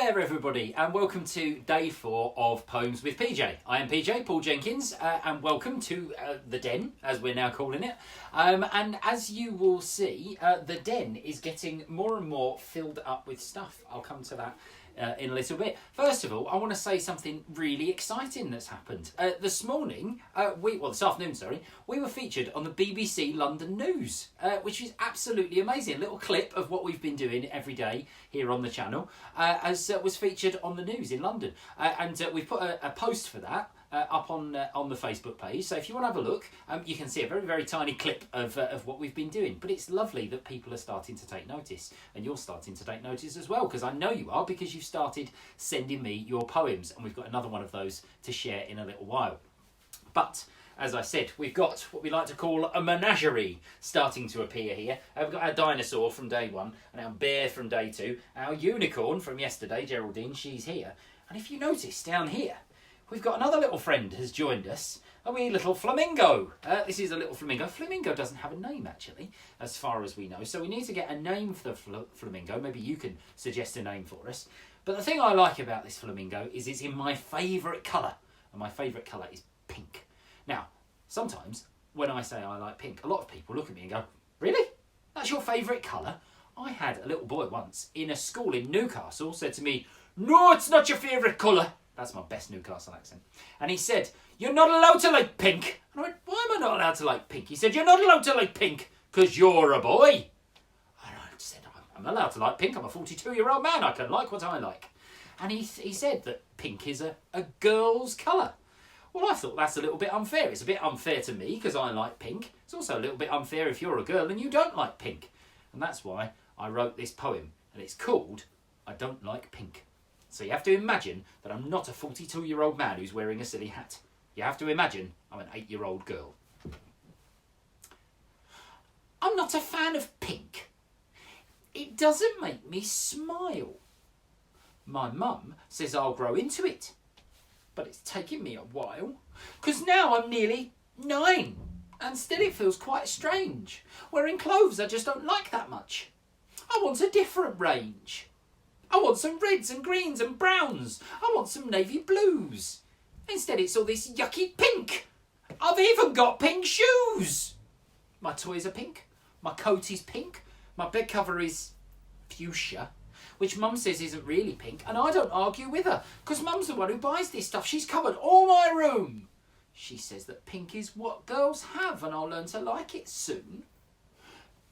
there everybody, and welcome to day 4 of Poems with PJ. I am PJ, Paul Jenkins, and welcome to the Den, as we're now calling it. And as you will see, the Den is getting more and more filled up with stuff. I'll come to that in a little bit. First of all, I want to say something really exciting that's happened. This afternoon, we were featured on the BBC London News, which is absolutely amazing. A little clip of what we've been doing every day here on the channel was featured on the news in London. And we've put a post for that up on the Facebook page. So if you want to have a look, you can see a very, very tiny clip of what we've been doing. But it's lovely that people are starting to take notice. And you're starting to take notice as well, because I know you are, because you've started sending me your poems. And we've got another one of those to share in a little while. But as I said, we've got what we like to call a menagerie starting to appear here. We've got our dinosaur from day 1, and our bear from day 2. Our unicorn from yesterday, Geraldine, she's here. And if you notice down here, we've got another little friend has joined us, a wee little flamingo. This is a little flamingo. Flamingo doesn't have a name, actually, as far as we know. So we need to get a name for the flamingo. Maybe you can suggest a name for us. But the thing I like about this flamingo is it's in my favourite colour. And my favourite colour is pink. Now, sometimes when I say I like pink, a lot of people look at me and go, really? That's your favourite colour? I had a little boy once in a school in Newcastle said to me, no, it's not your favourite colour. That's my best Newcastle accent. And he said, you're not allowed to like pink. And I went, why am I not allowed to like pink? He said, you're not allowed to like pink because you're a boy. And I said, I'm allowed to like pink. I'm a 42-year-old man. I can like what I like. And he said that pink is a girl's colour. Well, I thought that's a little bit unfair. It's a bit unfair to me because I like pink. It's also a little bit unfair if you're a girl and you don't like pink. And that's why I wrote this poem. And it's called I Don't Like Pink. So you have to imagine that I'm not a 42-year-old man who's wearing a silly hat. You have to imagine I'm an 8-year-old girl. I'm not a fan of pink. It doesn't make me smile. My mum says I'll grow into it. But it's taken me a while, because now I'm nearly 9, and still it feels quite strange. Wearing clothes I just don't like that much. I want a different range. I want some reds and greens and browns. I want some navy blues. Instead it's all this yucky pink. I've even got pink shoes. My toys are pink. My coat is pink. My bed cover is fuchsia, which Mum says isn't really pink, and I don't argue with her, because Mum's the one who buys this stuff. She's covered all my room. She says that pink is what girls have, and I'll learn to like it soon.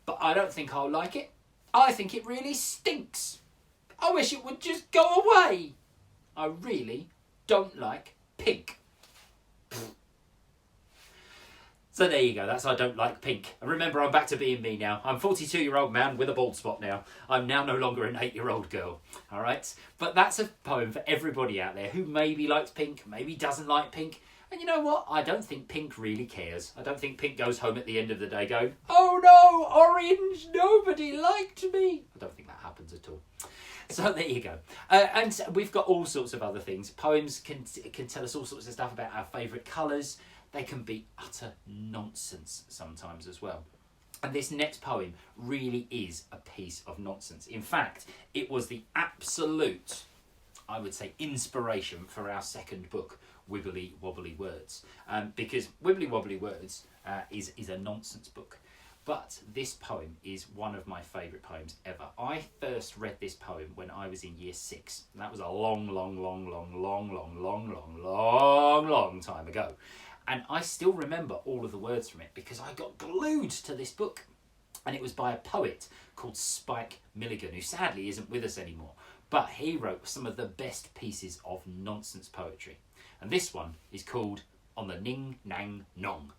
But I don't think I'll like it. I think it really stinks. I wish it would just go away. I really don't like pink. So there you go, that's I Don't Like Pink. And remember, I'm back to being me now. I'm a 42-year-old man with a bald spot now. I'm now no longer an 8-year-old girl, all right? But that's a poem for everybody out there who maybe likes pink, maybe doesn't like pink. And you know what? I don't think pink really cares. I don't think pink goes home at the end of the day going, oh no, orange, nobody liked me. I don't think that happens at all. So there you go. And we've got all sorts of other things. Poems can tell us all sorts of stuff about our favourite colours. They can be utter nonsense sometimes as well. And this next poem really is a piece of nonsense. In fact, it was the absolute, I would say, inspiration for our second book, Wibbly Wobbly Words. Because Wibbly Wobbly Words is a nonsense book. But this poem is one of my favourite poems ever. I first read this poem when I was in year 6. And that was a long time ago. And I still remember all of the words from it because I got glued to this book. And it was by a poet called Spike Milligan, who sadly isn't with us anymore. But he wrote some of the best pieces of nonsense poetry. And this one is called On the Ning Nang Nong.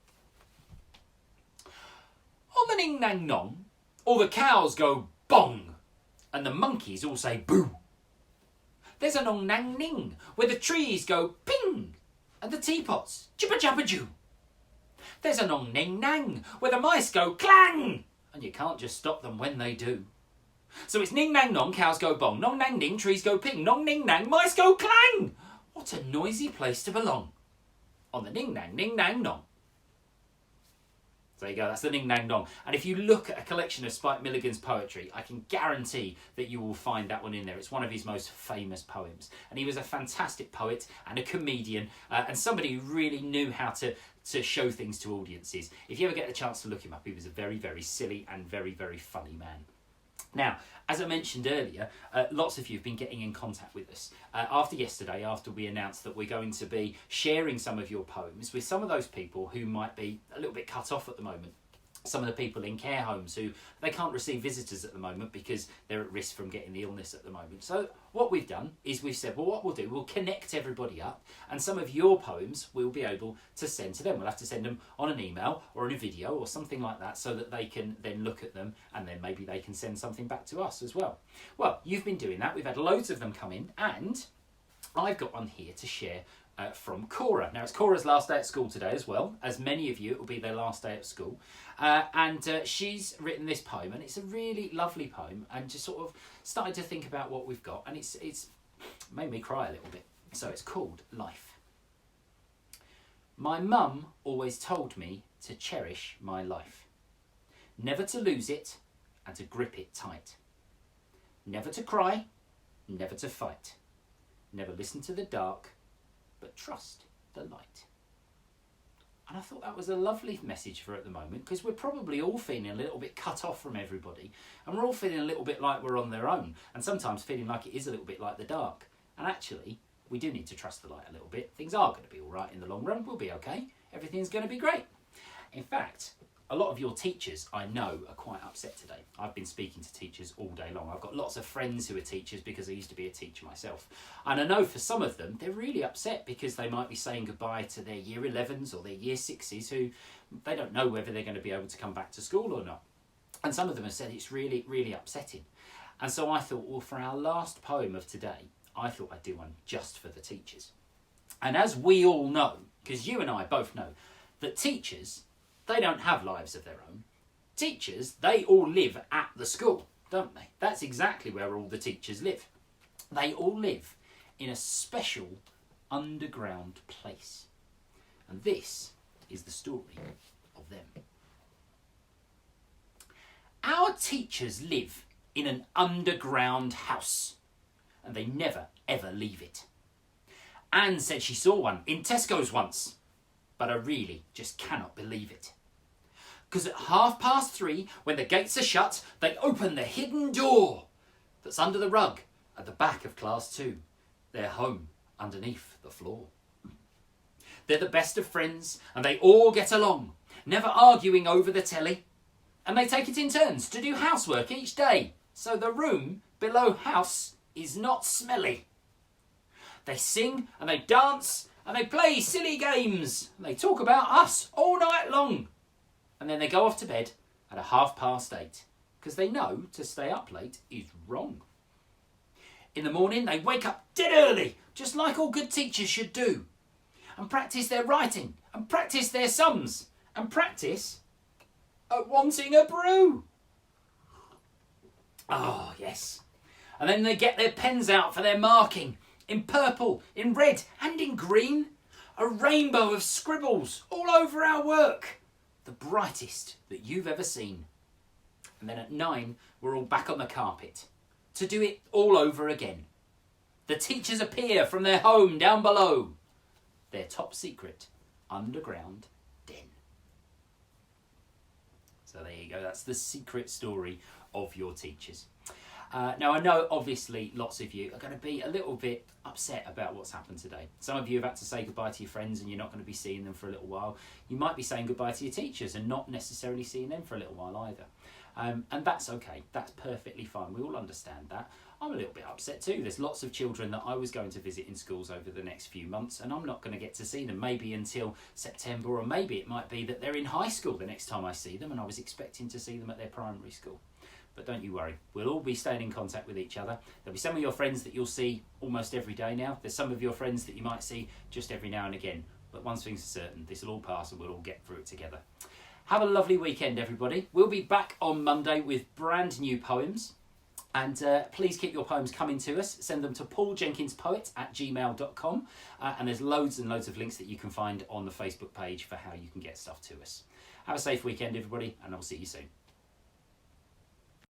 On the Ning Nang Nong, all the cows go bong, and the monkeys all say boo. There's a nong nang ning, where the trees go ping, and the teapots chippa chappa choo. There's a nong ning nang, where the mice go clang, and you can't just stop them when they do. So it's ning nang nong, cows go bong, nong nang ning, trees go ping, nong ning nang, mice go clang. What a noisy place to belong. On the ning nang nong. So there you go, that's the Ning Nang. And if you look at a collection of Spike Milligan's poetry, I can guarantee that you will find that one in there. It's one of his most famous poems. And he was a fantastic poet and a comedian and somebody who really knew how to show things to audiences. If you ever get the chance to look him up, he was a very, very silly and very, very funny man. Now, as I mentioned earlier, lots of you have been getting in contact with us. After yesterday, after we announced that we're going to be sharing some of your poems with some of those people who might be a little bit cut off at the moment. Some of the people in care homes who they can't receive visitors at the moment because they're at risk from getting the illness at the moment. So what we've done is we've said, well, what we'll do, we'll connect everybody up and some of your poems we'll be able to send to them. We'll have to send them on an email or in a video or something like that so that they can then look at them and then maybe they can send something back to us as well. Well, you've been doing that. We've had loads of them come in and I've got one here to share from Cora. Now, it's Cora's last day at school today as well. As many of you, it will be their last day at school. And she's written this poem, and it's a really lovely poem, and just sort of started to think about what we've got, and it's made me cry a little bit. So it's called Life. My mum always told me to cherish my life. Never to lose it, and to grip it tight. Never to cry, never to fight. Never listen to the dark, but trust the light. And I thought that was a lovely message for at the moment, because we're probably all feeling a little bit cut off from everybody, and we're all feeling a little bit like we're on their own, and sometimes feeling like it is a little bit like the dark. And actually, we do need to trust the light a little bit. Things are going to be all right in the long run. We'll be okay. Everything's going to be great. In fact, a lot of your teachers, I know, are quite upset today. I've been speaking to teachers all day long. I've got lots of friends who are teachers because I used to be a teacher myself. And I know for some of them, they're really upset because they might be saying goodbye to their year 11s or their year 6s who they don't know whether they're going to be able to come back to school or not. And some of them have said it's really, really upsetting. And so I thought, well, for our last poem of today, I thought I'd do one just for the teachers. And as we all know, because you and I both know, that teachers, they don't have lives of their own. Teachers, they all live at the school, don't they? That's exactly where all the teachers live. They all live in a special underground place. And this is the story of them. Our teachers live in an underground house, and they never, ever leave it. Anne said she saw one in Tesco's once, but I really just cannot believe it. Because at 3:30, when the gates are shut, they open the hidden door that's under the rug at the back of class 2. Their home underneath the floor. They're the best of friends and they all get along, never arguing over the telly. And they take it in turns to do housework each day, so the room below house is not smelly. They sing and they dance and they play silly games. And they talk about us all night long. And then they go off to bed at 8:30 because they know to stay up late is wrong. In the morning, they wake up dead early, just like all good teachers should do, and practice their writing, and practice their sums, and practice at wanting a brew. Oh, yes. And then they get their pens out for their marking, in purple, in red, and in green. A rainbow of scribbles all over our work. The brightest that you've ever seen. And then at 9, we're all back on the carpet to do it all over again. The teachers appear from their home down below, their top secret underground den. So there you go, that's the secret story of your teachers. Now, I know, obviously, lots of you are going to be a little bit upset about what's happened today. Some of you have had to say goodbye to your friends and you're not going to be seeing them for a little while. You might be saying goodbye to your teachers and not necessarily seeing them for a little while either. And that's okay. That's perfectly fine. We all understand that. I'm a little bit upset too. There's lots of children that I was going to visit in schools over the next few months and I'm not going to get to see them maybe until September, or maybe it might be that they're in high school the next time I see them and I was expecting to see them at their primary school. But don't you worry, we'll all be staying in contact with each other. There'll be some of your friends that you'll see almost every day now. There's some of your friends that you might see just every now and again. But one thing's certain, this will all pass and we'll all get through it together. Have a lovely weekend, everybody. We'll be back on Monday with brand new poems. And please keep your poems coming to us. Send them to pauljenkinspoet@gmail.com. And there's loads and loads of links that you can find on the Facebook page for how you can get stuff to us. Have a safe weekend, everybody, and I'll see you soon.